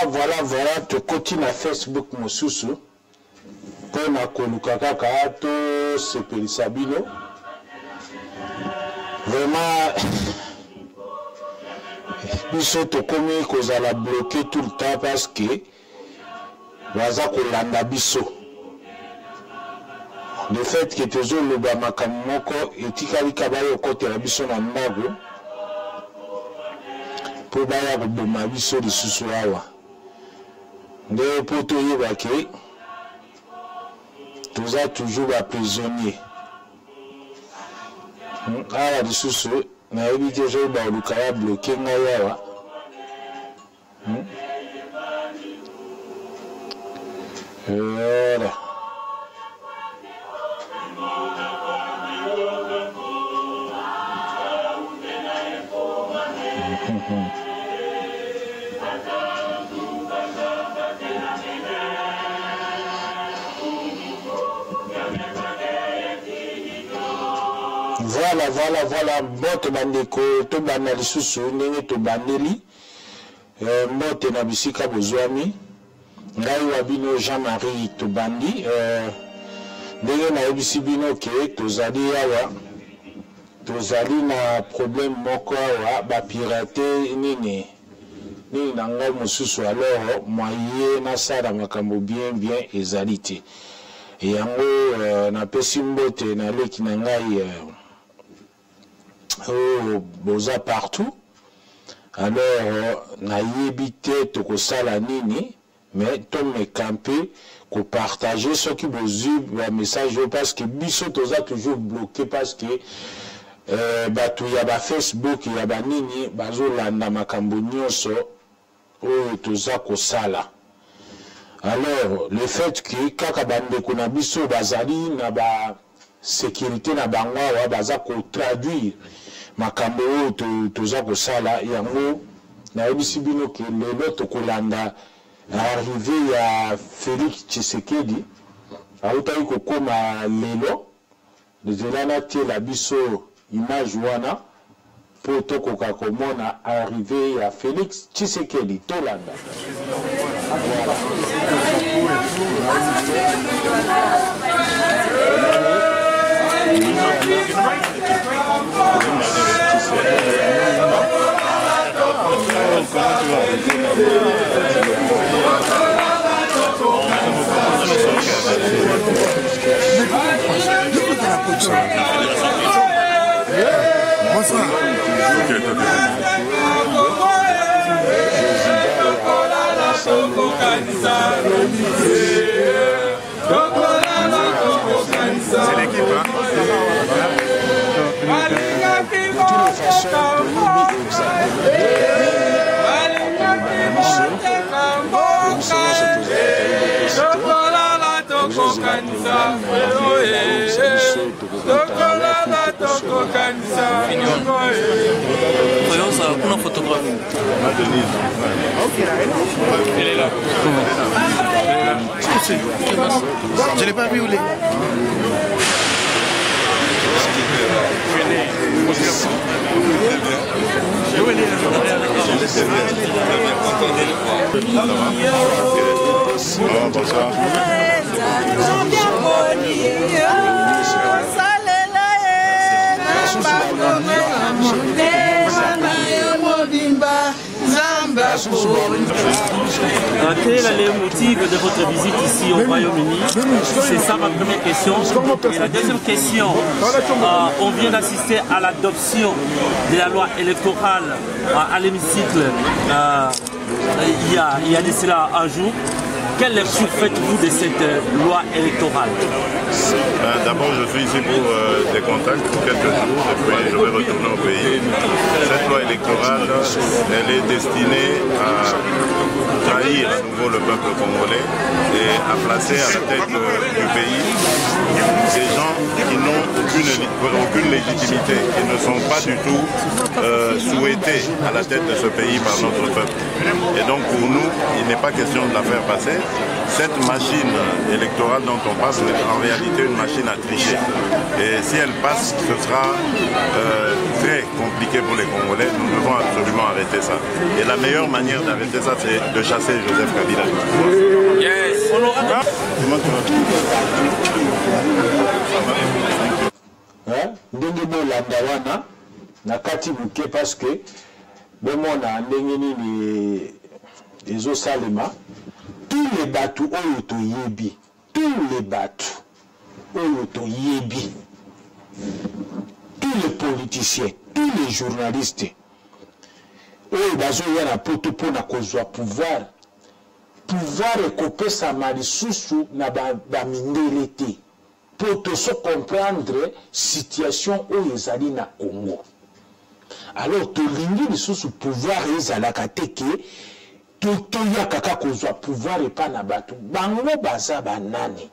voilà, tu continues à Facebook mosusu. Pour na koluka kaka to sepelisa bino. Vraiment, biso to komi kozala bloqué tout le temps parce que baza kolanda biso. Le fait que tozo loba makambo moko etikali kabayo kotela biso na ndako po baya koboma biso lisusu awa nde po toyeba ke toza toujours ba prisonnier awa lisusu nayebi te ozo baoluka ya bloke ngai awa voilà. Voilà, mbote bandeko to bana lisusu ndenge to bandeli mbote na bisika bozwami ngai wa bino Jean-Marie to bandi ndenge na yebisi bino ke tozali awa tozali na problème moko awa ba pirate nini na ngai mosusu alors moyen na sala makambo bien ezali te yango na pesi mbote na leki na ngai boza partout alors na yebite to ko sala nini mais to me camper ko partager ce qui bozu ba message parce que biso toza toujours bloqué parce que batu ya ba Facebook ya ba nini bazo landa makambo nyonso toza ko sala. Alors le fait que kaka bande ko na biso bazali na ba sécurité na bango wa baza ko traduire makambo toza ko sala yango na yebisi bino ke lelo to kolanda arrivé ya Félix Tshisekedi autaki kokoma lelo nzela na tie la biso image wana po tokoka komona arrivé ya Félix Tshisekedi tolanda. Bonsoir. C'est l'équipe, hein? Voyons ça, pour un photographe. Elle est là. Je ne l'ai pas vu où il est. Bonsoir. Quel est le motif de votre visite ici au Royaume-Uni? C'est ça ma première question. Et la deuxième question, on vient d'assister à l'adoption de la loi électorale à l'hémicycle il y a de cela un jour. Quelle lecture faites-vous de cette loi électorale? D'abord, je suis ici pour des contacts pour quelques jours, et puis je vais retourner au pays. Cette loi électorale, elle est destinée à trahir à nouveau le peuple congolais et à placer à la tête du pays des gens qui n'ont aucune légitimité et ne sont pas du tout souhaités à la tête de ce pays par notre peuple. Et donc pour nous, il n'est pas question de la faire passer. cette machine électorale dont on passe est en réalité une machine à tricher. Et si elle passe, ce sera très compliqué pour les Congolais. Nous devons absolument arrêter ça. Et la meilleure manière d'arrêter ça, c'est de chasser Joseph Kabila. Yes. Ndenge bolanda wana na kati buke parce que bomona ndenge nini ezosalema tous les batu oyo toyebi, tous les batu oyo toyebi, tous les politiciens, tous les journalistes oyo bazoya na poto mpona kozwa pouvoir ekopesa lisusu na bamindele te pour se comprendre situation oyo ezali na Congo. Alors tolingi lisusu pouvoir ezalaka te ke toya kaka kozwa pouvoir epa na bato bango baza banani.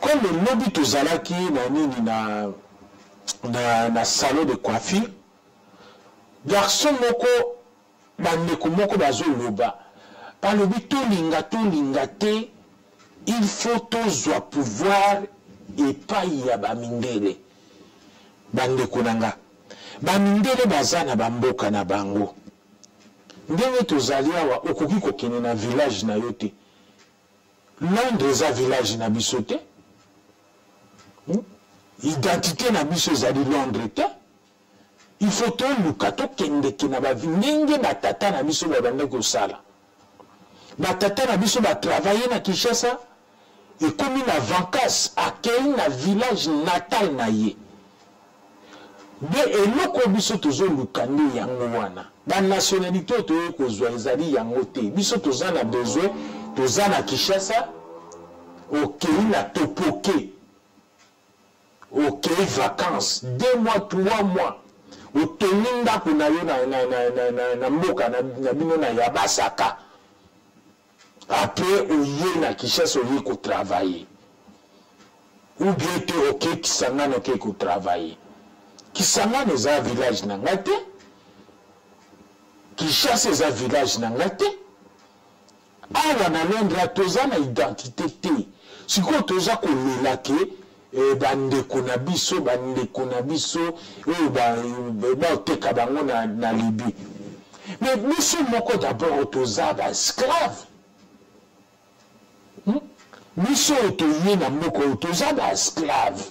Comme lobi tozalaki na nini na salon de coiffure, garçon moko bandeko moko bazoloba balobi tolinga te, il faut tozwa pouvoir epai ya bamindele. Bandeko nanga bamindele baza na bamboka na bango. Ndenge tozali awa okoki kokende na village na yo te. Londres eza village na biso te. Identité na biso ezali Londres te. Il faut toluka tokendeke na ndenge batata na biso babandaki kosala. Batata na biso batravaille na Kinshasa ekomi na vacances akei na village natal na ye. De eloko biso tozoluka nde yango wana. Ba nationalité toye kozwa ezali yango te. Biso toza na besoin toza na Kinshasa okei na topoke. Okei vacances 2 mois 3 mois. Otoni ndako na yo na mboka na bino na Yabasaka. Après oye na Kinshasa oye ko travailler. Ou bien te okei Kisangani okei ko travailler. Kisangani eza village na ngate. Kinshasa eza village na ngate. Awa na Londres toza na identité te. Siko toza kolela ke bandeko na biso oyo baoteka bango na Libye. Mais biso moko d'abord toza ba esclave. Biso toye na moko toza ba esclave.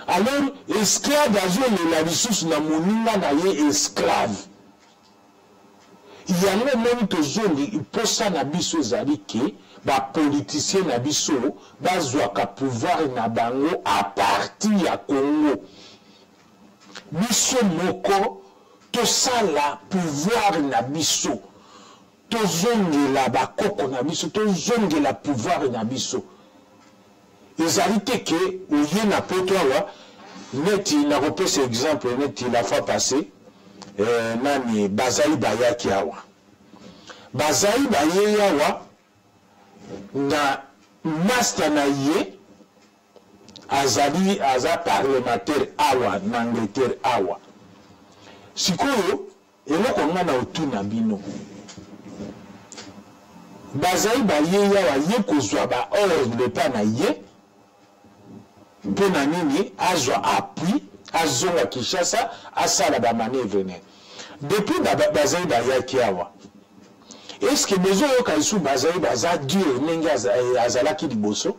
Alors esclave azolela lisusu na moninga na ye esclave. Yango moni tozongi posa na biso ezali ke ba politicien na biso bazwaka pouvoir na bango a partir ya Congo. Biso moko tosala pouvoir na biso. Tozongela bakoko na biso, tozongela pouvoir na biso. Ezali te ke oye na poto awa neti na repose exemple neti la fois passée nani bazali bayaki awa. Bazali baye awa na master na ye aza parlementaire awa na Angleterre awa. Sikoyo eloko nga na otuna bino. Bazali baye awa ye kozwa ba ordre pa na ye pona nini azwa appui azonga Kinshasa asala ba manœuvre ne. Depuis bazali bayaki awa. Est-ce que besoin yoka isu bazali baza Dieu ndenge azalaki liboso?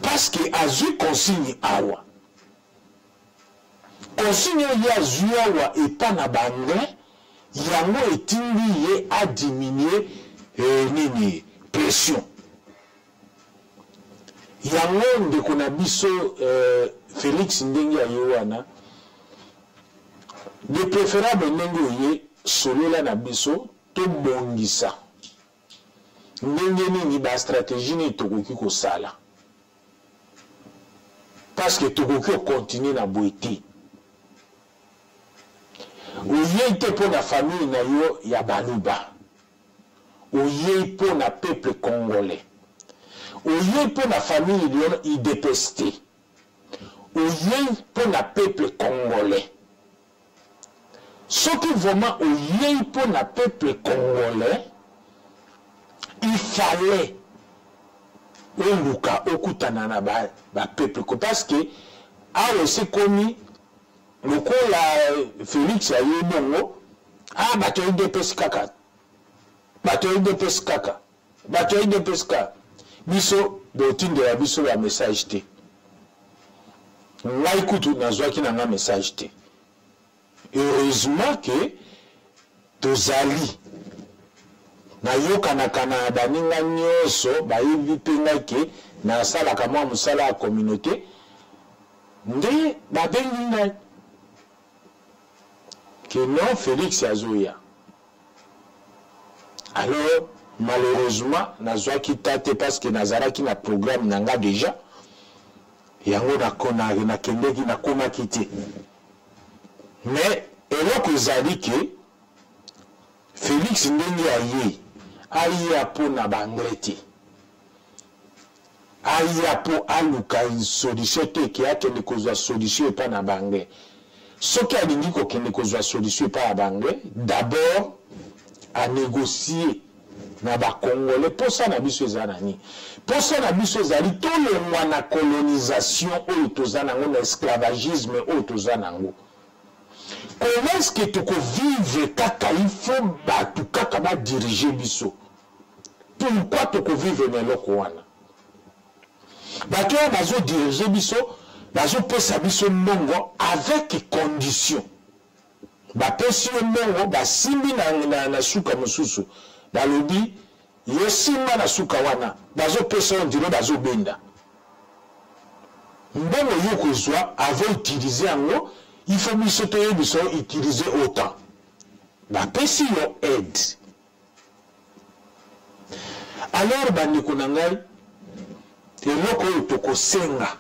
Parce que azui consigne awa. Consigne ya azui awa epa na bangre yango etindi ye a diminuer nini pression. Yango ndeko na biso Félix ndenge ayewana de préférable ndenge oye solola na biso to bongisa ndenge nini ba stratégie ni tokoki kosala parce que tokoki continuer na boité oye te pour la famille na yo ya Baluba oye pour na peuple congolais oye pour la famille IDPST oye pour la peuple congolais Ce qui vraiment au pour le peuple congolais, il fallait au kutana na ba peuple parce que a aussi commis le coup la Félix a eu bongo ah batoy de pescaka batoy de pescaka batoy de pesca biso botin de la biso la message té ngai kutu nazwaki na nga message té. Heureusement que tozali na yoka na Canada ninga nyoso ba invite ngake na sala kama musala ya communauté nde ba bengi que non Félix azoya. Alors malheureusement nazwaki tate parce que nazaraki na programme nanga déjà yango na kona na kendeki na koma kité. Mais eloko ezali ke Félix ndenge aye pour na bangreti aye pour aluka solution te ki akende kozwa solution pa na bange soki alingi kokende kozwa solution pa na bange d'abord à négocier na ba congolais pour ça na biso ezanani pour ça na biso ezali to le mwana colonisation oyo tozana ngo na esclavagisme oyo tozana ngo. Comment est-ce que tu peux vivre kaka il faut batu kaka ba diriger biso? Pourquoi tu peux vivre dans le coin? Batu bazo diriger biso, bazo pesa biso mongo avec condition. Ba pesi mongo ba simbi na suka mususu. Ba lobi yesimba na suka wana. Bazo pesa on dirait bazo benda. Mbongo yoko zwa avant utiliser ango il faut utiliser autant. La pesi yo aide. Alors bandeko nangai eloko toko senga.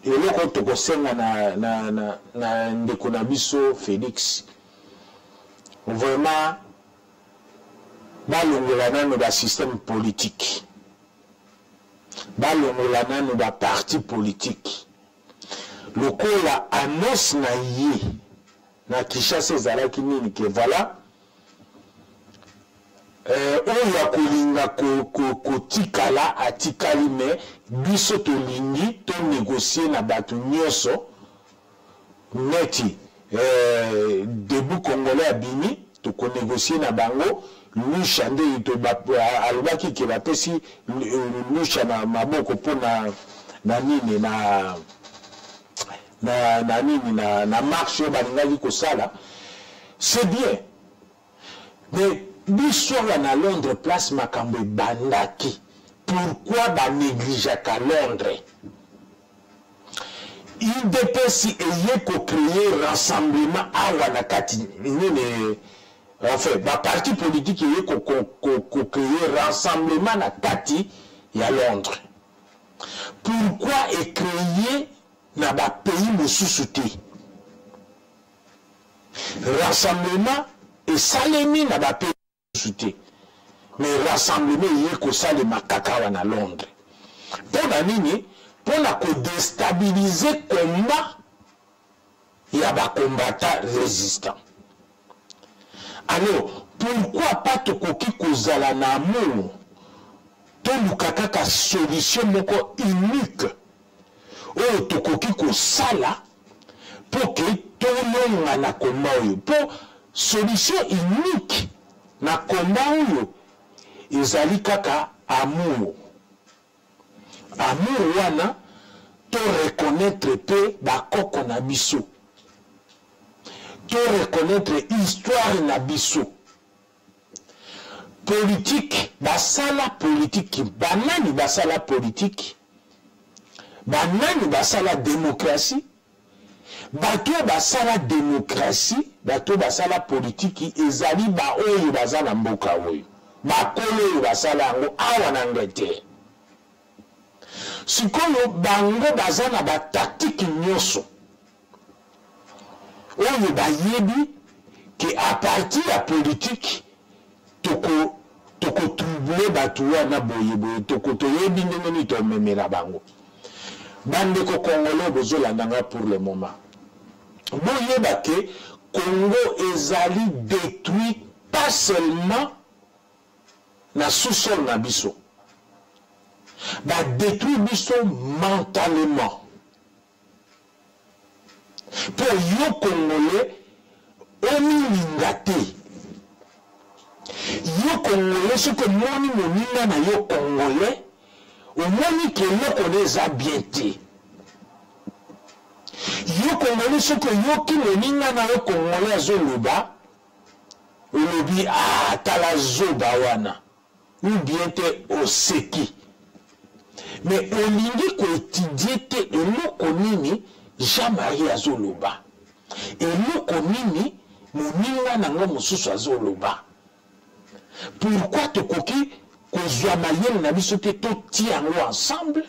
Eloko toko senga na ndeko na biso Félix. Vraiment balongola nano ba système politique. Balongola nano ba parti politique. Le coup la annonce na ye na Kinshasa ezalaki nini ke voilà oyo kolinga kotikala atikali me biso tolingi to négocier na bato nyonso neti debout congolais abini to ko négocier na bango lusha nde to alobaki ke bapesi lusha na maboko pona na nini na marche balingali kosala c'est bien mais biso na Londres place makambo bandaki pourquoi ba négliger ka Londres IDPS eye ko créer rassemblement awa na kati nini enfin ba parti politique eye ko créer rassemblement na kati ya Londres pourquoi et créer na ba pays mosusu te rassemblement et salemi na ba pays mosusu te mais rassemblement yé ko salema kakawa na Londres pour na nini pour na ko déstabiliser combat ya ba combattant résistant. Alors pourquoi pas to koki kozala na amour to lukaka ka solution moko unique oyo tokoki kosala pour que tolonga na komba oyo pour solution unique na komba oyo ezali kaka amour wana to reconnaître pe bakoko na biso to reconnaître histoire na biso politique basala politique banani basala politique banani basala démocratie bato basala démocratie bato basala politique ezali ba oyo bazala mboka oyo bakolo oyo basala ngo awa na ngete sikoyo bango bazana ba tactique nyoso oyo bayebi que à partir ya politique toko troubler bato wana boye toko toyebi ndenge ni to memela bango bandeko congolais bozolandanga pour le moment boyeba ke Congo ezali détruit pas seulement na sous-sol na biso. Ba détruit biso mentalement. Pour yo Congolais, omilingate. Yo Congolais, ce que moi ni moninga na yo Congolais, au moins que yo connais a bien té. Yo Congolais, ce que yo ki moninga na yo Congolais azoloba, olobi tala zoba wana, ou bien te oseki. Mais olingi ko étudier te eloko nini Jean-Marie azoloba. Eloko nini moninga nango mosusu azoloba. Pourquoi te koki kozwa mayele na biso te to ti yango ensemble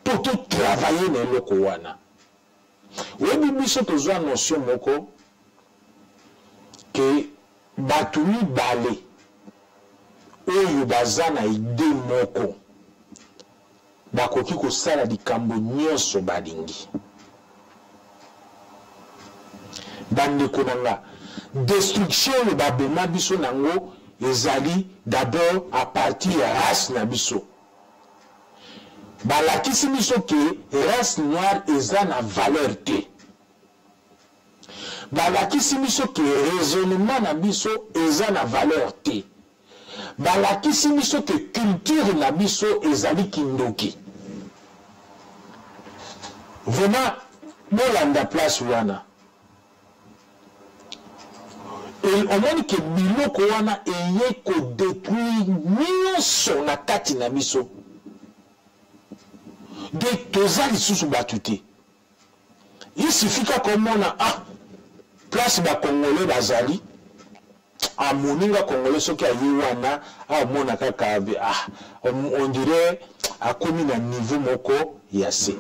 pour to travailler na eloko wana. Oyebi biso tozwa notion moko ke bato mibale oyo baza na ide moko bakoki kosala likambo nyonso balingi. Bandeko nanga, destruction le babema biso nango ezali d'abord à partir de race na biso. Balakisi biso ke race noire eza na valeur te. Balakisi biso ke raisonnement na biso eza na valeur te. Balakisi biso ke culture na biso ezali kindoki. Vraiment, molanda place wana. Et on moni que biloko wana eye ko détruire nyonso na kati na biso. De tozali susu batuté. Il suffit comme on a place ba Congolais bazali. A moninga Congolais soki ayi wana mona kaka on dirait a komi na niveau moko ya se.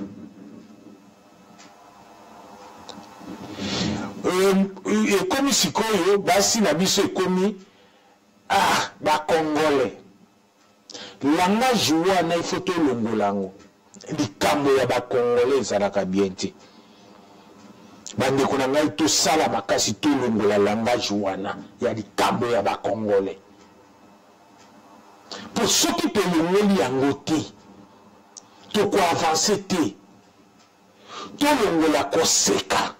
Et comme si koyo basi na biso ekomi ba Congolais. Langage wana il faut to longolango. Likambo ya ba Congolais ezalaka bien te. Bandeko na ngai to sala makasi to longola langage wana ya likambo ya ba Congolais. Pour ceux qui te longoli yango te, to ko avancer te, to longola koseka.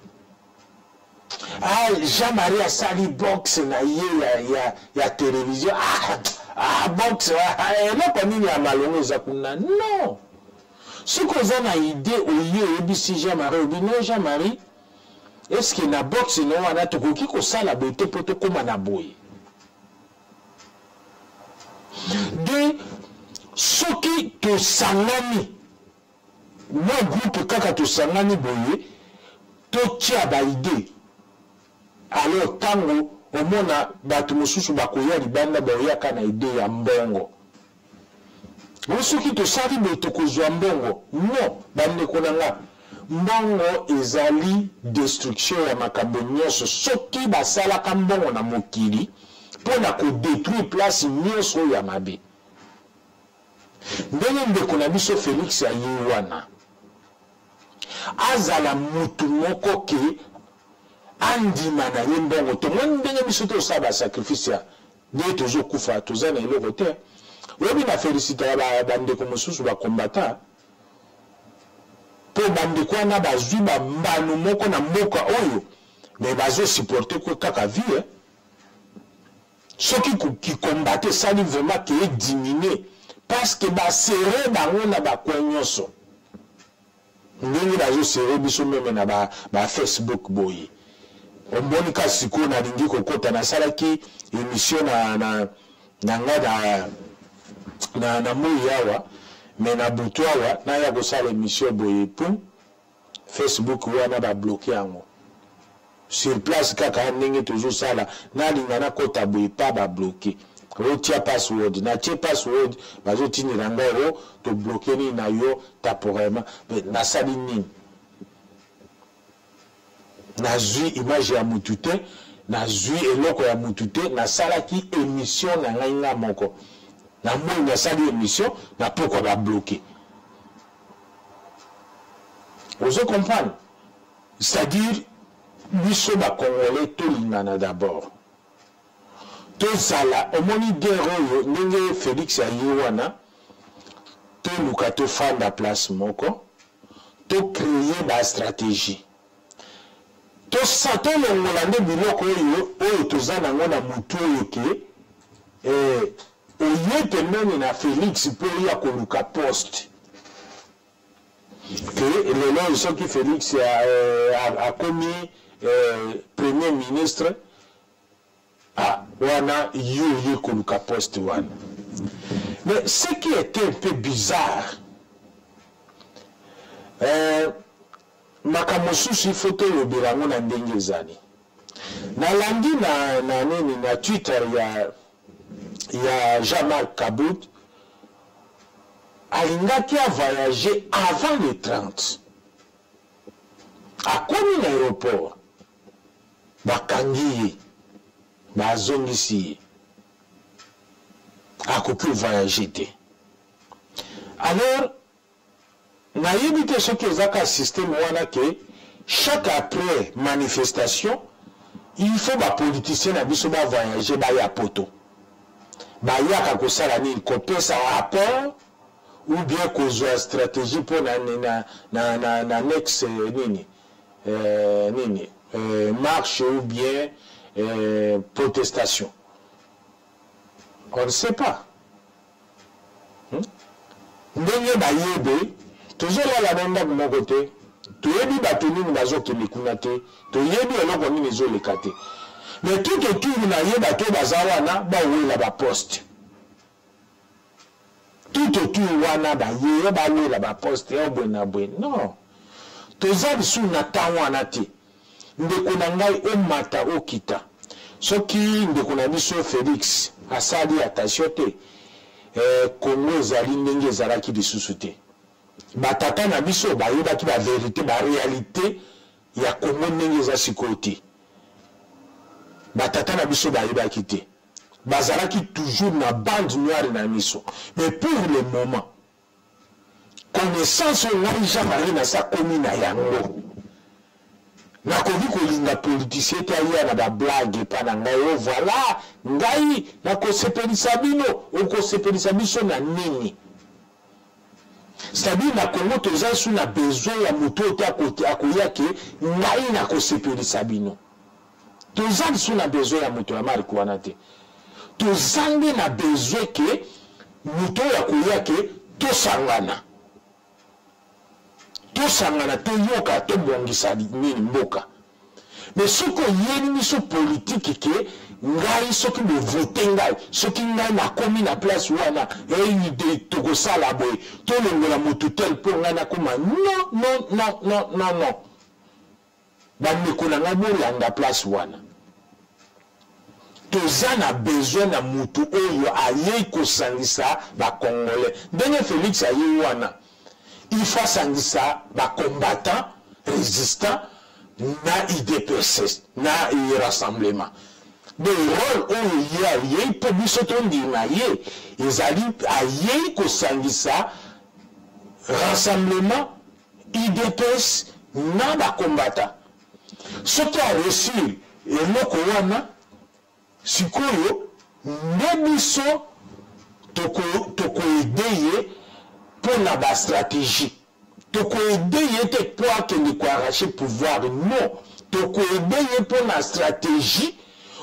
Jean-Marie a sali box na ya télévision. Box, non pas ni ya malongo zakuna. Non. Ce qu'on a une idée au lieu de Jean-Marie, non Jean-Marie, est-ce qu'il y a une box non on a tout qui ko sala beauté pour te comme na boy. De ce qui te sangani, moi groupe kaka te sangani boye, to tia ba idée. Alors tango omona batu mosusu bakoya libanda baoya kana idée ya mbongo. Soki to sali boto kozwa mbongo. Non, bandeko nanga. Mbongo ezali destruction ya makambo nyonso. Soki basala ka mbongo na mokili pona ko détruire place nyonso ya mabe. Ndenge ndeko na biso Félix ya wana. Azala mutu moko ke andima na ye mbongo to ndenge biso to saba sacrifice ya de tozo kufa toza na eloko te. Webi na félicité ya bandeko mosusu ba combattant po bandeko wana bazwi ba mbanu moko na mboka oyo mais bazo supporter ko kaka vie soki ki combattre sali vraiment que diminuer parce que ba serré bango na ba kwenyoso ndenge bazo serré biso meme na ba Facebook boye omboni ka siko na lingi kokota na salaki émission na ngada na moyawa mais na butwawa na ya kosala émission boye pour Facebook wana ba bloquer yango sur place kaka ndenge toujours sala na lingana kota boye pa ba bloquer otia password na tie password bazo tinira ngoro to bloquer ni na yo temporairement na sali nini na zui image ya mutute na zui eloko ya mutute na salaki émission na ngai moko na moi na sali émission na pourquoi ba bloquer. Vous comprenez? C'est-à-dire biso bakongole tolingana d'abord tozala omoni guerre oyo ndenge Félix aye wana toluka tofanda place moko tocreye bastratégie tolongola nde biloko oyo toza nango na motu oyo ke oye pembeni na Félix mpo ya koluka poste que lelo soki Félix a commis premier ministre wana yoye koluka poste wana. Mais ce qui était un peu bizarre, makamosusu ifoto yobelango na ndenge ezali nalandi na Twitter ya Jean-Marc Kabout alingaki a voyager avant le 30 akomi na aéroport bakangi ye bazongisi ye akoki voyager te. Alors nayebi te soki ezaka système wana ke chaque après manifestation il faut ba politicien na biso ba voyager ba ya poto ba yaka kosala nini kopesa rapport ou bien kozwa stratégie pour na next marche ou bien protestation. On ne sait pas. Ndenge bayebe tozolala na ndako moko te toyebi bato nini bazokende kuna te toyebi eloko nini ezoleka te mais tout autour nayeba to baza wana bawela baposte tout autour wana bayeba bawela baposte obwe na bwe non toza bisu na ntan wana te ndeko na ngai omata okita soki ndeko na biso Félix asali attention te Congo ezali ndenge ezalaki lisusu te batata na biso bayebaki ba vérité ba réalité ya Congo ndenge eza sikoyo te batata na biso bayebaki te bazalaki toujours na bande noire na miso. Mais pour le moment connaissance ngai Jean-Marie na sa komi na yango nakoki kolinga politicien te aya na bablague epa na ngai o voilà ngai nakosepelisa bino okosepelisa biso na nini. C'est-à-dire na Congo toza su na besoin ya moto te akoya ke ngai nakosepelisa bino toza su na besoin ya moto ya marque wana te tozangi na besoin ke moto akoya ke tosangana toyoka tobongisa nini mboka. Mais soki oyeli biso politike ke ngai soki bovote ngai soki ngai nakomi na place wana eyide tokosala boye tolongola moto tel mpo ngai nakoma non bandeko na ngai bolanda place wana toza na besoin na moto oyo ayei kosangisa bakongolais ndenge Félix ayei wana il faut sangisa bacombattant résistant na IDPS na rassemblement de rôle oyo ayei mpo biso tondima ye ezali ayei kosangisa rassemblement IDPS na bacombattant soki aresir eloko wana sikoyo nde biso tokoede ye mpo na bastratégie tokoede ye te mpo akende koarrache pouvoir non tokoede ye mpo na stratégie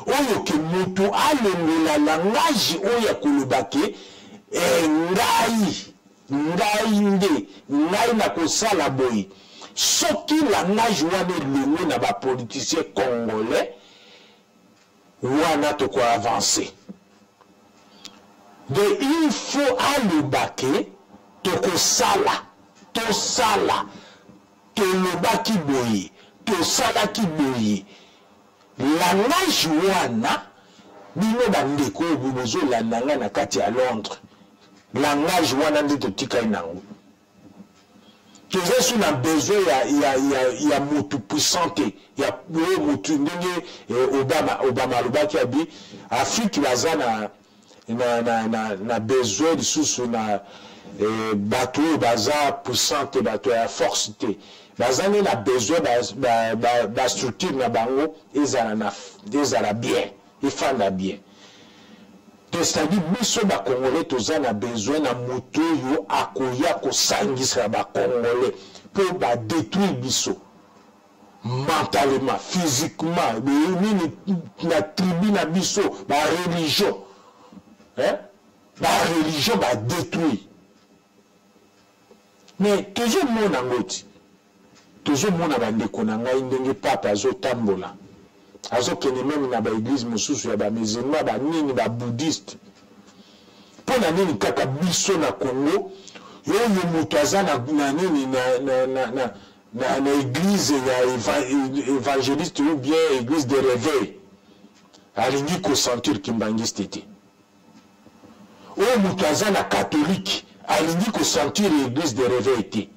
oyo ke moto alongola langage oyo akoloba ke ngai nakosala boye soki langage wana elongo na bapoliticien congolais wana toko avancer de il faut aloba ke tosala tolobaki boye tosalaki boye langage wana bino bandeko oyo bozolanda ngai na kati ya Londres langage wana nde totikali nango toza su na besoin ya motu puissant te ya motu ndenge Obama alobaki abi Afrique baza na besoin lisusu bateau baza puissante bateau ya force te baza na besoin ba structure na bango ezala bien ifanda bien c'est-à-dire biso ba congolais toza na besoin na moto yo akoya ko sangisa ba congolais pour ba détruire biso mentalement physiquement na tribu na biso ba religion ba détruire. Mais toujours mon angoti, toujours mon abandeko na ngai ndenge papa azo tambola, azo kene même na ba église mosusu ya ba musulman ba nini ba bouddhiste. Pona nini kaka biso na Congo, yo mutu aza na nini na église ya évangéliste ou bien église de réveil. Alingi ko sentir kimbangiste te. O mutu aza na catholique. Alingi ko sentir l'église de réveil.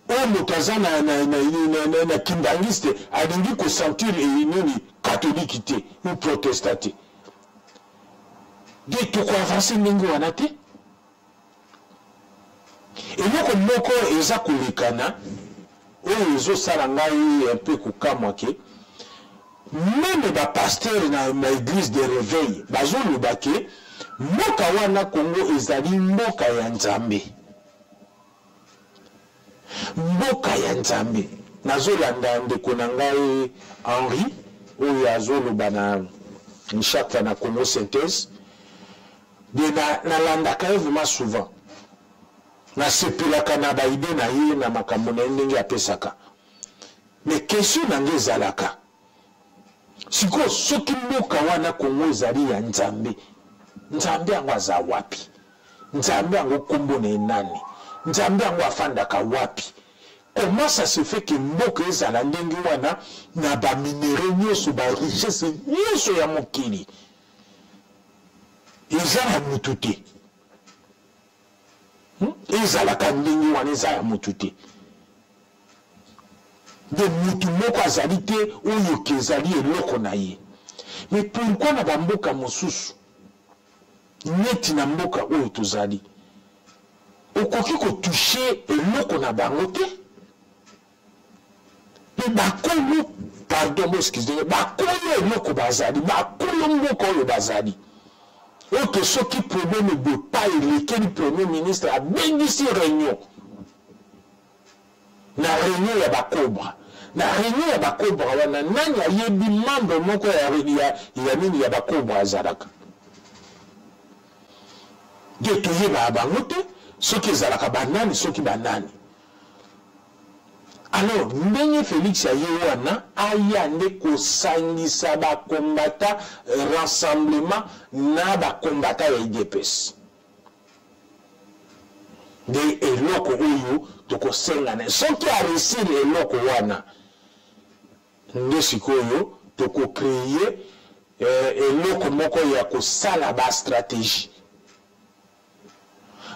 O mutaza na kimbangiste alingi ko sentir une catholique ou protestante. De tout quoi avancer ndenge wana te. Et loko moko eza kolekana oyo ezosala ngai un peu kokamwa ke même ba pasteur na église de réveil bazoloba ke mboka wana Congo ezali mboka ya Nzambe. Mboka ya Nzambe. Nazolanda ndeko na ngai Henri oyo azoloba na chaque fois na Congo synthèse de na landa ka vraiment souvent. Na sepelaka na baide na ye na makambo na ndenge apesaka. Mais question na ngezalaka. Siko soki mboka wana Congo ezali ya Nzambe. Nzambe yango aza wapi? Nzambe yango kombo na nani? Nzambe yango afandaka wapi? Comment ça se fait que mboka ezala ndenge wana na ba minéraux nyonso ba richesse nyonso ya mokili ezala mutu te? Ezalaka ndenge wana eza ya mutu te. De mutu moko azali te oyo kezali eloko na ye. Mais pourquoi na ba mboka mosusu neti na mboka oyo tozali okoki ko toucher eloko na bango te? Mais bakolo pardon excusez-moi bakolo eloko bazali bakolo mboka oyo bazali oyo soki problème de pas elekeli premier ministre abengisi réunion na réunion ya bakobra na réunion ya bakobra wana nani ayebi membre moko ya nini ya bakobra azalaka de toyeba bango te soki ezalaka banani soki banani. Alors ndenge Félix aye wana aya nde kosangisa bakombata rassemblement na bakombata ya UDPS de eloko oyo tokosengana soki aresili eloko wana nde sikoyo tokocreye eloko moko ya kosala ba stratégie.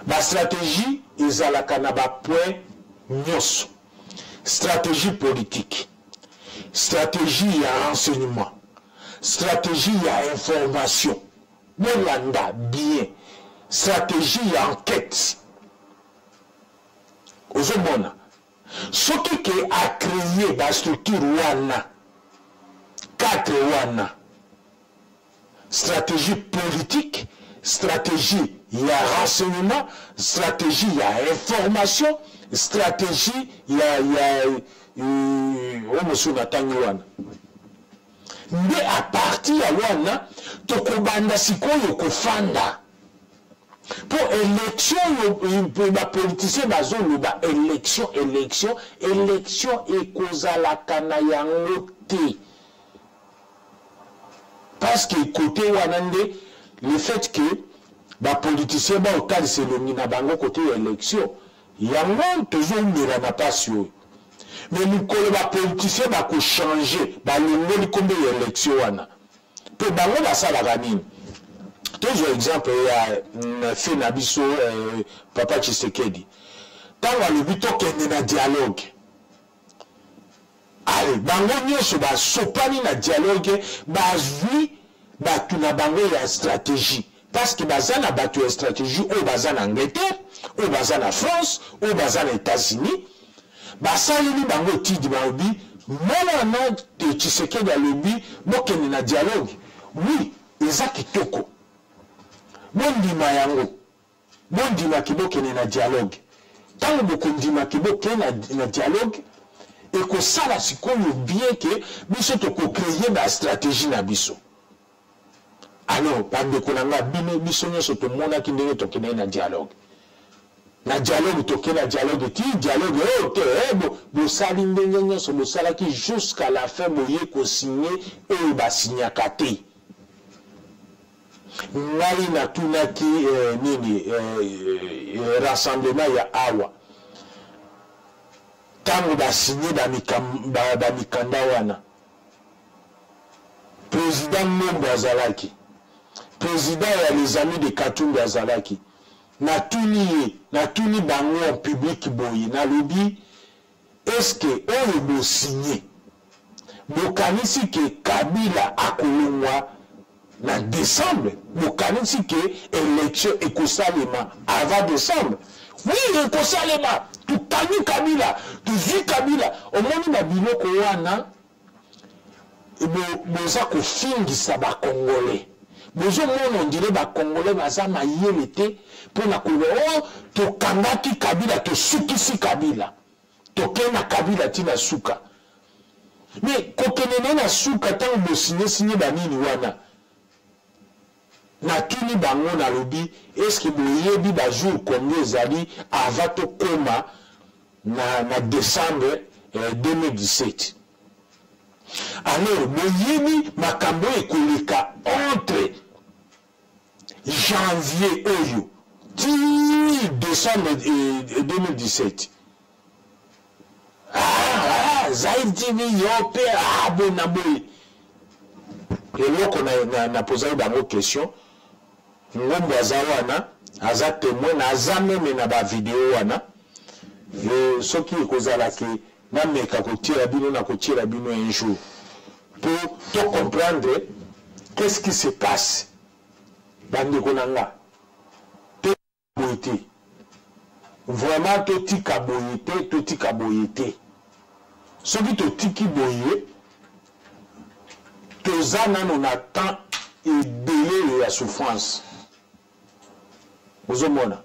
Ma stratégie ezalaka na ba point nyonso. Stratégie politique, stratégie ya renseignement, stratégie ya information, bolanda bien, stratégie ya enquête. Ozomona soki ke a créé ba structure wana 4 wana stratégie politique, stratégie ya renseignement, stratégie ya information, stratégie ya omosu na tangi wana nde a partir ya wana tokobanda sikoyo kofanda po élection ba politicien bazoloba élection ekozalaka na yango te parce que côté wana nde le fait que ba politicien ba otalisa elongi na bango côté ya élection yango tozomela na pasi oyo mais mikolo ba politicien bako changer balongoli kombe ya élection wana pe bango basalaka nini? Toujours exemple ya fait na biso papa Tshisekedi tango alobi tokende na dialogue ale bango nyonso basopani na dialogue bazwi batu na bango ya stratégie parce que bazana batu stratégie au bazana Angleterre, au bazana France, au bazana États-Unis, basaleli bango tidi baobi, mwana de Tshisekedi alobi, bokende na dialogue. Oui, eza kitoko. Bondima yango. Bondima ki bokende na dialogue. Tango bokondima ki bokende na dialogue, et que ça là c'est comme bien que biso to ko créer la stratégie na biso. Alors bande ko nanga bino biso nyoso to mona ki ndenge to kene na dialogue. Na dialogue to kene na dialogue ti dialogue OK bo sali ndenge nyoso bo sala ki jusqu'à la fin boye ko signer et ba signer kate. Ngai na tunaki nini rassemblement ya awa. Tango ba signé da mikanda wana président Mombo azalaki président ya les amis de Katumbi azalaki na tuni bango en public boye na lobi est-ce que oyo bo signé bokanisi ke Kabila akolongwa na décembre bokanisi ke élection ekosalema avant décembre. Oui, ekosalema tukani Kabila, tuzi Kabila, omoni na biloko wana boza ko fingisa ba Congolais. Bozo mona ondire ba Congolais baza mayele te pona ko to kangaki Kabila to sukisi Kabila. To kena Kabila tina suka. Mais kokene na suka tango bo signé ba nini wana. Na tuni bango na lobi est-ce que boyebi ba jour combien ezali avant to koma na décembre 2017. Alors boyebi makambo ekoleka entre janvier oyo ti décembre 2017. Zaïd TV yope abona boy. Et là qu'on a posé bango question. Ngombo azawana aza témoin aza même na ba vidéo wana ce qui kozala ke na meka ko tira bino na ko tira bino un jour pour te comprendre qu'est-ce qui se passe bande konanga te boyete vraiment to tika boyete ce qui to tiki boye to zana non attend et délai la souffrance. Vous avez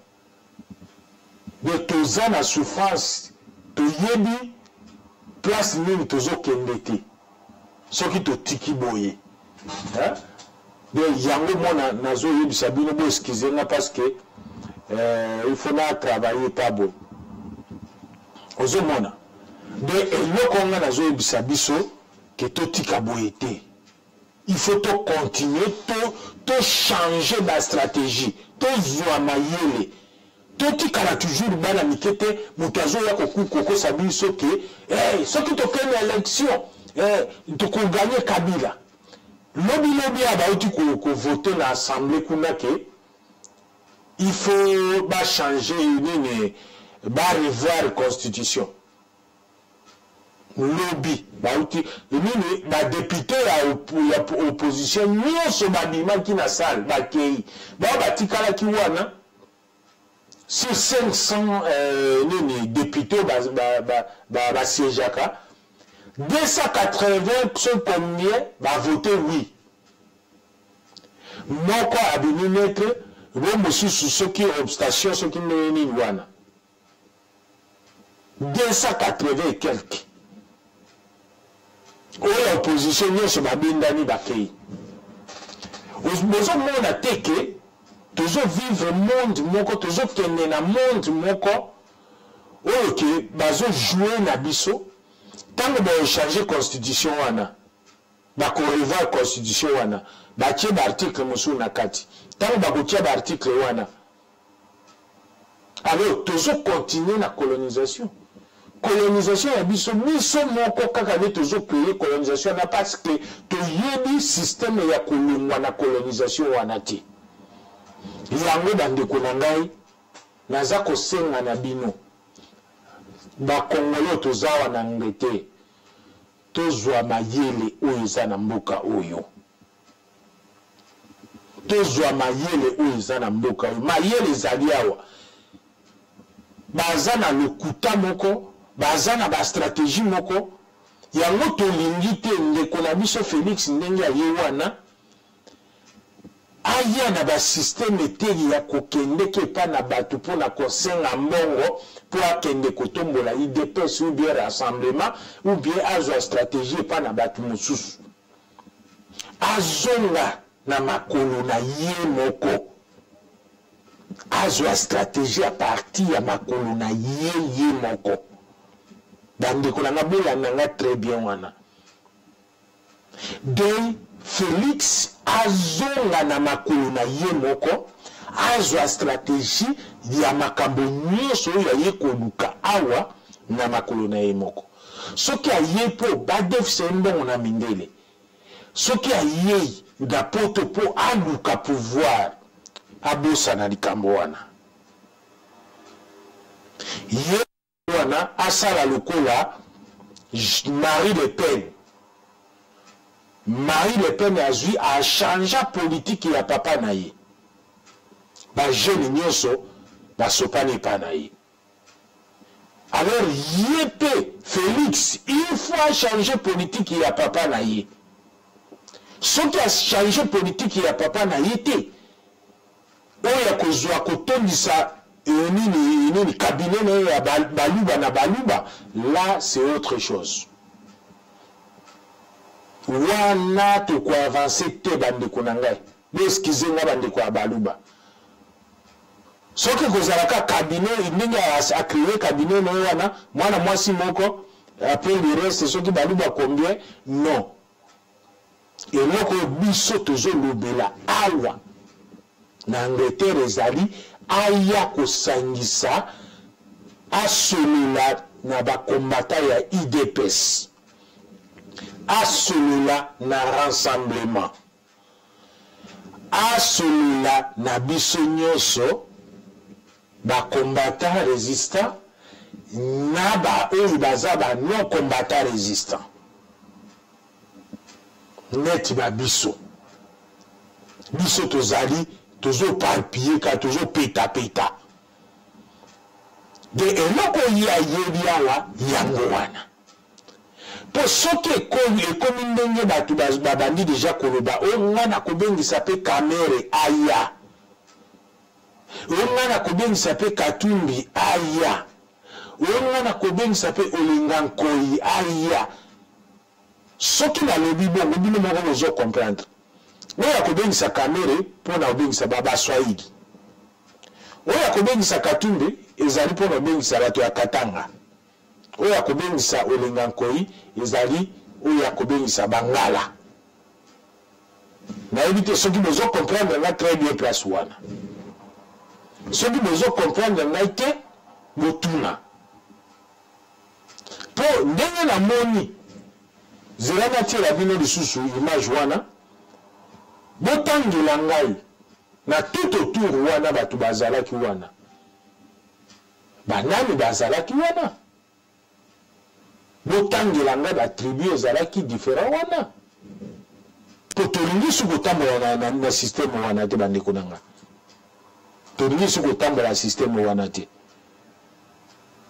de toza na souffrance, to yebi place nini tozo kendete. Ce qui te tiki boye. De yango mona nazo yebi sabino bo excusez moi parce que il faut na travailler pas bon. Vous avez de eloko nga nazo yebi sabiso que to tika boyete. Il faut continuer, changer la stratégie, voir mayele. Tout kala toujours bana mikete, mutazo ya koko sabi soke, ce qui te fait l'élection, tu peux gagner Kabila. Lobby abauti ko voter l'assemblée kunake. Il faut changer une revoir la constitution. Lobby bauti nini ba député ya opposition nyonso babima ki na salle bakei ba batikala ki wana sur 500 nini députés ba siégeaka 280 sont combien ba voter oui moko abini mettre bo mosusu soki obstation soki nini wana 280 et quelques. L'opposition nyonso babindani bakei. Ozo mona teke tozo vivre monde moko tozo kende na monde moko oyo ke bazo jouer na biso tango ba changer constitution wana ba ko revoir constitution wana ba tie ba article musu na kati tango ba ko tie ba article wana alors tozo continuer na colonisation. Colonisation ya biso moko kaka ne tozo payer colonisation na parce que to yebi système ya kolongwa na colonisation wana ti yango bandeko na ngai naza kosenga na bino ba Congolais tozawa na ngete tozwa mayele oyo eza na mboka oyo tozwa mayele oyo eza na mboka oyo mayele ezali awa baza na lokuta moko baza na bastratégie moko yango tolingi te ndeko na biso Félix ndenge aye wana aya na basysteme te ya kokende kepa na bato mpona kosenga mbongo mpo akende kotombola IDPS ou bien rassemblement ou bien azwa stratégie epa na bato mosusu azonga na makolo na ye moko azwa stratégie a partir ya makolo na ye moko bandeko na nga bolanda nga très bien wana de Félix azonga na makolo na ye moko azwa stratégie ya makambo nyonso oyo aye koluka awa na makolo na ye moko soki aye mpo badefise mbongo na mindele soki aye na poto mpo aluka pouvoir abosa na likambo wana ye wana asala lokola Marie Le Pen. Marie Le Pen a changé la politique ya papa na ye. Ba jeune nyonso ba sopane pa na ye. Alors yépe Félix, il faut changer politique ya papa na ye. Ce qui a changé politique ya papa na ye te. Oya kozwa kotondisa nini cabinet na ya baluba na baluba, là c'est autre chose. Wana to ko avancer te bandeko na ngai. Excusez nga bandeko ya baluba. Soki kozalaka cabinet ndenge a créé cabinet na wana mwana mwasi moko après le reste soki baluba combien non. Et loko biso tozo lobela awa na Angleterre ezali aya kosangisa asolola na bakombata ya IDPS asolola na rassemblement asolola na biso nyonso bakombata résistant na ba oyo baza ba non combattant résistant net ba biso tozali tozo palpier ka tozo peta de eloko ya yebi awa yango wana po soki ekomi ndenge bato babandi deja koloba o ngana kobengisa pe kamere aya o ngana kobengisa pe katumbi aya o ngana kobengisa pe olinga nkoi aya soki nalobi bongo bino moko bozo comprendre oya kobengisa kamere mpona obengisa baswahili oya kobengisa katumbi ezali mpona obengisa bato ya katanga oya kobengisa olinga nkoi ezali oya kobengisa bangala nayebi te soki bozo comprendre nga très bien place wana soki bozo comprendre ngai te botuna mpo ndenge namoni zela natiela bino lisusu image wana botangela ngai na tout autour wana bato bazalaki wana banani bazalaki wana botangela ngai batribu ezalaki différent wana po tolingi su kotambola na systeme wana te bandeko na nga tolingi su kotambola na systeme wana te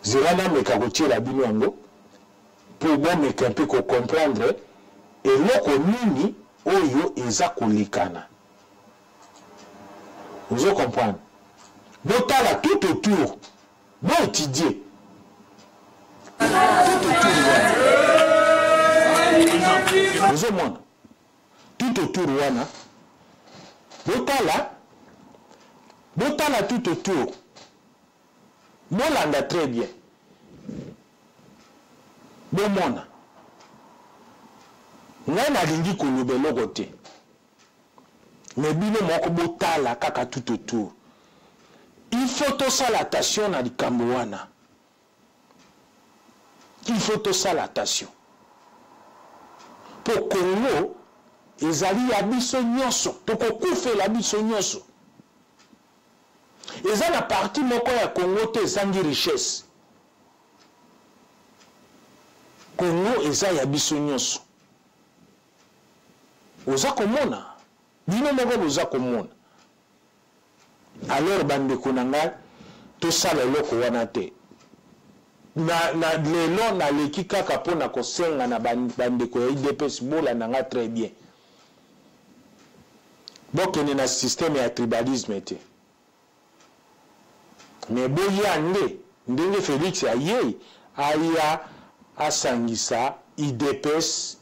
zela nameka kotiela bino yango po bomeka mpe kocomprendre eloko nini oyo eza kolikana. Vous comprenez? Botala tout autour, bon étudier. Vous monde tout autour wana. Botala tout autour. Molanda très bien. Bon monde. Ngai nalingi kolobela kote. Mais bino moko botala kaka tout autour. Il faut tout ça l'attention na likambo wana. Il faut tout ça l'attention. Pour Congo, ezali ya biso nyonso, tokokufa la biso nyonso. Eza na parti moko ya Congo te ezangi richesse. Congo eza ya biso nyonso. Oza komona bino moko boza komona alors bandeko na ngai tosala eloko wana te lelo naleki kaka mpona kosenga na bandeko ya UDPS bolanda nga très bien bokende na système ya tribalisme te mais boya ndenge Félix aye aya asangisa UDPS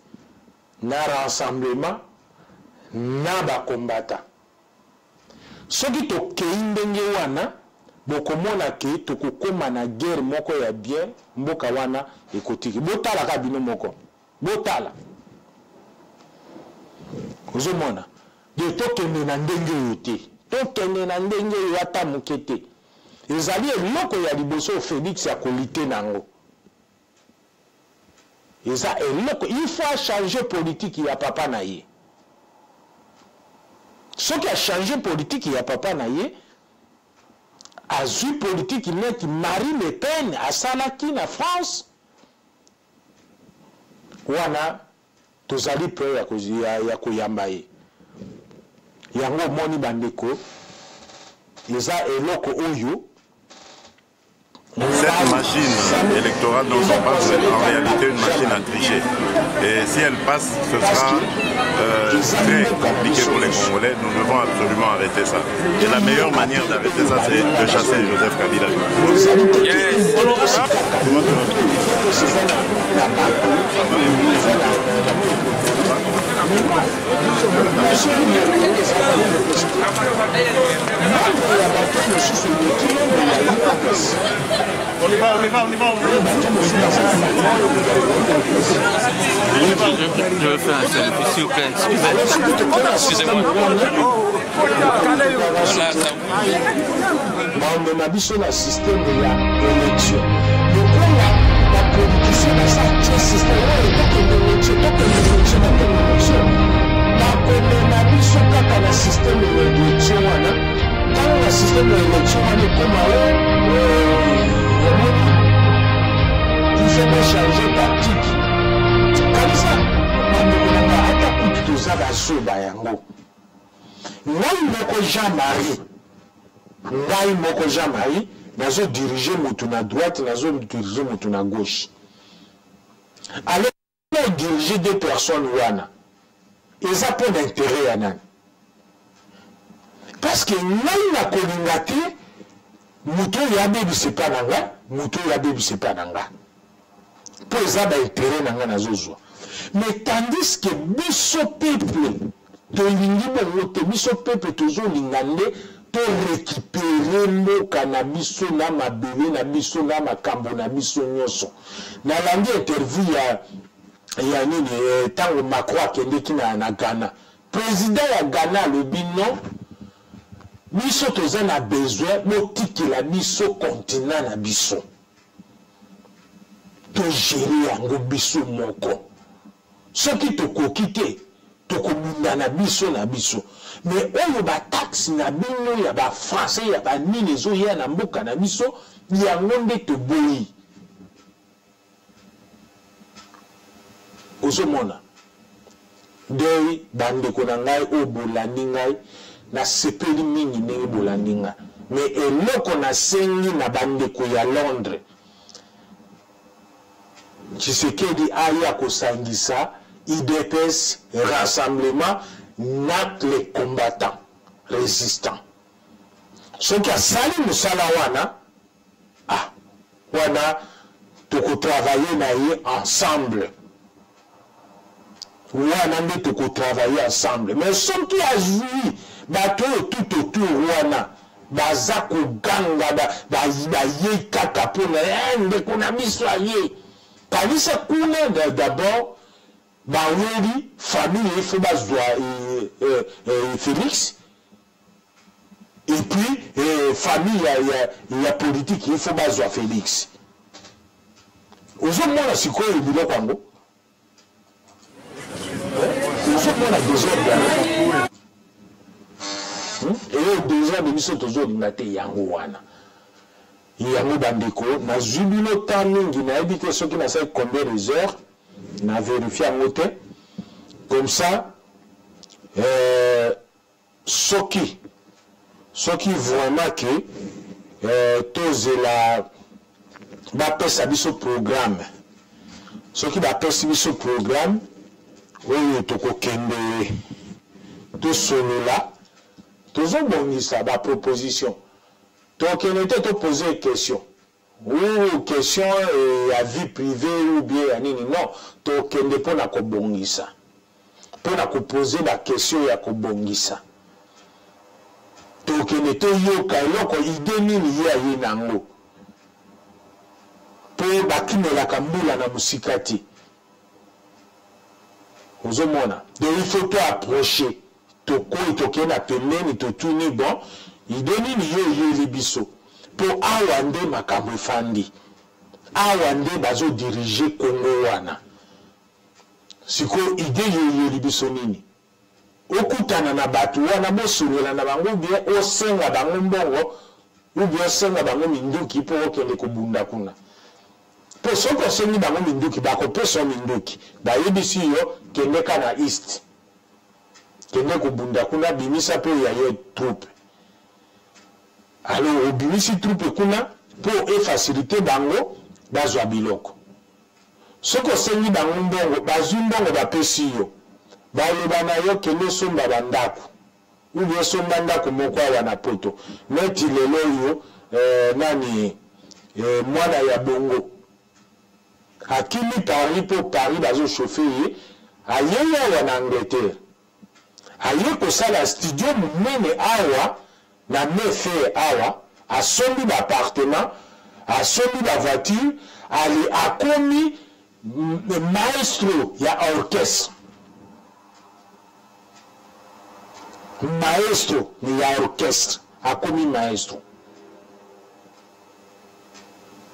na rassemblement na bakombata soki tokei ndenge wana bokomona ke tokokoma na guerre moko ya bien mboka wana ekotiki botala ka bino moko botala ozomona de tokende na ndenge oyo te tokende na ndenge oyo ata moke te ezali eloko ya liboso Félix ya kolite nango eza eloko il faut changer politique ya papa na ye soki a changer politique ya papa na ye azwi politique neti Marie Le Pen asalaki na France wana tozali pe ya koyamba ye yango moni bandeko eza eloko oyo Cette machine électorale dont on parle, c'est en réalité une machine à tricher. Et si elle passe, ce sera très compliqué pour les Congolais. Nous devons absolument arrêter ça. Et la meilleure manière d'arrêter ça, c'est de chasser Joseph Kabila. On y va. Je veux faire un selfie, s'il vous plaît. Excusez-moi. On a vu la système de l'élection. La politique, c'est système la système de l'élection. Dans le système de l'élection, il faut pas changer tactique. Comme ça, Jean-Marie, nazo diriger motu na droite, nazo diriger motu na gauche. Alors, on diriger deux personnes wana. Et ça pas d'intérêt à nan. Parce que n'a kolingate, moto ya bebi c'est pas nanga, moto ya bebi c'est pas nanga. Pour ça d'intérêt nanga nazo. Mais tandis que biso peuple to lingi bongote, biso peuple toujours lingande to récupérer mboka na biso na mabele na biso na makambo na biso nyoso. Na langi interview ya nini tango Macron kendeki na Ghana. Président ya Ghana le bino biso toza na besoin botiki la biso continent na biso. To gérer yango biso moko. Soki tokoki te tokomunda na biso na biso. Mais oyo ba taxe na bino ya ba français ya ba nini zo ya na mboka na biso yango nde to boyi. Ozomona dei bandeko na ngai o bolandi ngai na sepeli mingi ndenge bolandi nga. Mais eloko na sengi na bandeko ya Londres Tshisekedi aya kosangisa IDPS rassemblement na les combattants résistants. Ce qui a sali musala wana wana toko travailler na ye ensemble. Wana nde toko travailler ensemble. Mais ce qui a joui bato tout autour wana baza koganga ba ye kaka pona ndeko na biso aye. Kanisa kuna d'abord Baouri, famille, il faut Félix. Et puis, famille, il y a politique, il faut bazoa Félix. Aujourd'hui, c'est quoi le boulot Congo? Aujourd'hui, on a besoin de et déjà, nous sommes toujours dans la Yangoana. Yango Bandeko, na jubilo tamingi, na habité ceux qui n'a pas combien de heures. Na vérifié à côté comme ça soki vraiment que tozela bapesa biso programme soki bapesi biso programme oyo tokokende tosolola tozobongisa baproposition tokende te toposer question ou question ya vie privée ou bien ya nini non tokende mpona kobongisa mpona kopose baquestion ya kobongisa tokende toyoka eloko ide nini ye aye nango mpo bakimelaka mbula na mosika te ozomona donc il faut toapprocher tokoi tokende na pembeni totuni bon ide nini ye oyeli biso mpo awa nde makambo efandi awa nde bazodirige kongo wana sikoyo ide ye oyeli biso nini okutana na bato wana bosolola na bango bien osenga bango mbongo ubien osenga bango minduki mpo okende kobunda kuna mpo soki osengi bango minduki bakopesa minduki bayebisi yo kende ka na east kende kobunda kuna bimisa mpe ya ye troupe alors obimisi troupe kuna mpo efacilite bango bazwa biloko soki osengi bango mbongo bazwi mbongo bapesi yo baloba na yo kende osomba bandako ubi osomba ndako moko awa na poto neti lelo oyo nani mwana ya bongo akimi Paris mpo Paris bazochauffe ye aye awa na Angleterre aye kosala studio monene awa na mefe awa asombi baappartement asombi bavoiture ali akomi maestro ya orchestre maestro ni ya orchestre akomi maestro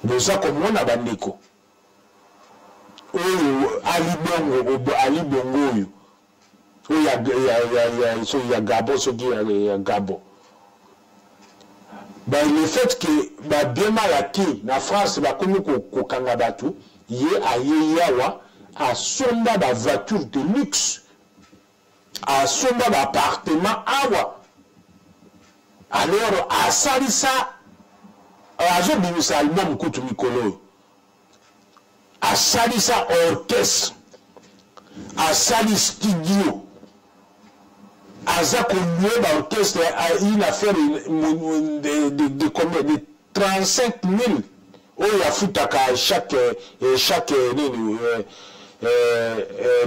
boza komona bandeko oyo ali bongo oyo ya Gabo soki ya Gabo le fait que bien malaki na France bakomi kokanga bato ye aye yawa asomba ba voiture de luxe asomba ba appartement awa alors asalisa azobimisa album kutu mikolo asalisa orchestre asali studio aza kolue ba orchestre une affaire de combien de 35 000 oyo afutaka chaque nini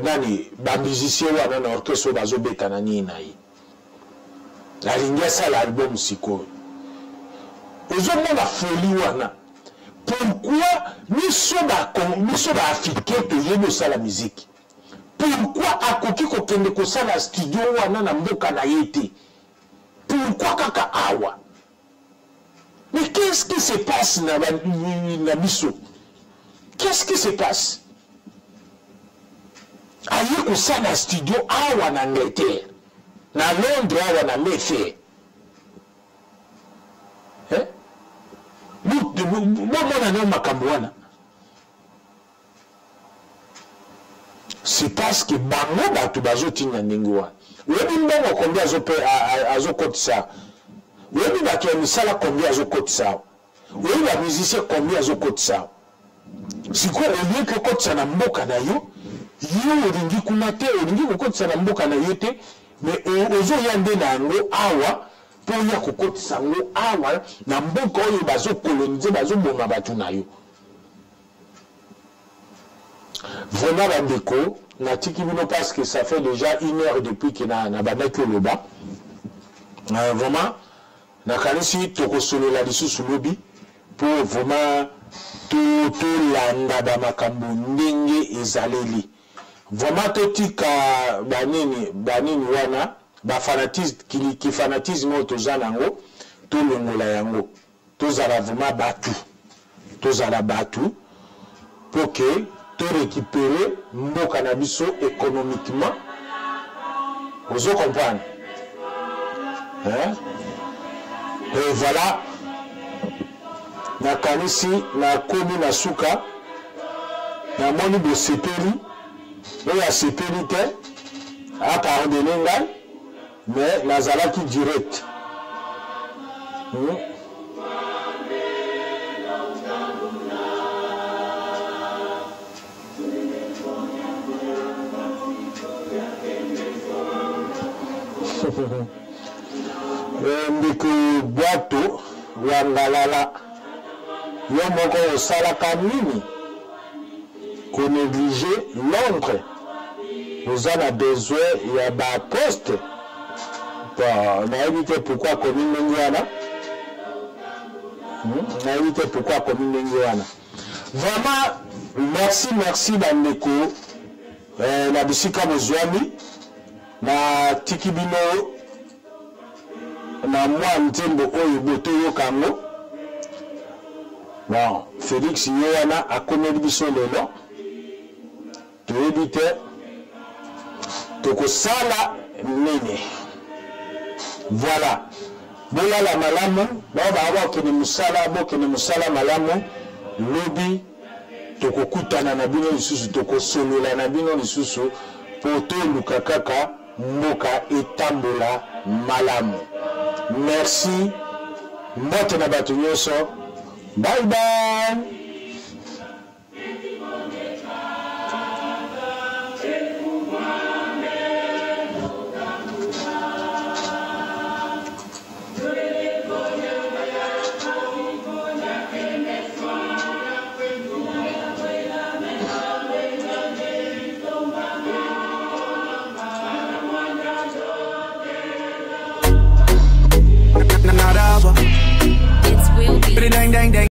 nani bamusicien wana na orchestre oyo bazobetana nini na ye alingi asala album sikoyo ozomona foli wana pourquoi biso baafricain toyebi osala musique pourquoi akoki kokende kosala studio wana na mboka na ye te pourquoi kaka awa mais qu'est-ce qui se passe na biso qu'est-ce qui se passe aye kosala studio awa na Angleterre na Londres awa na Mayfair bomona nao makambo wana c'est parce que bango bato bazotinda ndenge wana oyebi mbongo kombi azokotisa oyebi bato ya misala kombi azokotisa oyebi bamusicien kombi azokotisa sikoyo olingi kokotisa na mboka na yo olingi kuna te olingi kokotisa na mboka na yo te mais ozoya nde na yango awa mpo ya kokotisa yango awa na mboka oyo bazokolonize bazoboma bato na yo vraiment bandeko natiki bino parce que ça fait déjà 1 heure depuis que na bandaki oloba vraiment nakanisi tokosolola lisusu lobi mpo vraiment tolanda bamakambo ndenge ezaleli vraiment totika banini wana kifanatisme oyo toza nango tolongola yango tozala vraiment tozala batu mpo ke récupérer mboka na biso économiquement vous comprenez hein? Et voilà nakanisi na komi na suka na moni bo sepeli oyo asepeli te apardonne ngai mais nazalaki direct. Ndeko Boato Wangalala yo moko osalaka nini ko négliger Londres. Nous avons besoin ya ba poste. Na éviter pourquoi commune Nengiana. Na éviter pourquoi commune Nengiana. Vraiment merci bandeko. Na bisika bozwami na tikibino na mwa ntembo oyo boto yo kango. Bon, Félix Yoana a commis biso lelo. Tu éviter toko sala nene. Voilà. Bola la malamu, baba awa kene musala, bo kene musala malamu, lobi toko kutana na bino lisusu, toko solola na bino lisusu, poto lukakaka moka etambola malamu. Merci. Mbote na batu nyoso. Bye bye. It's will be.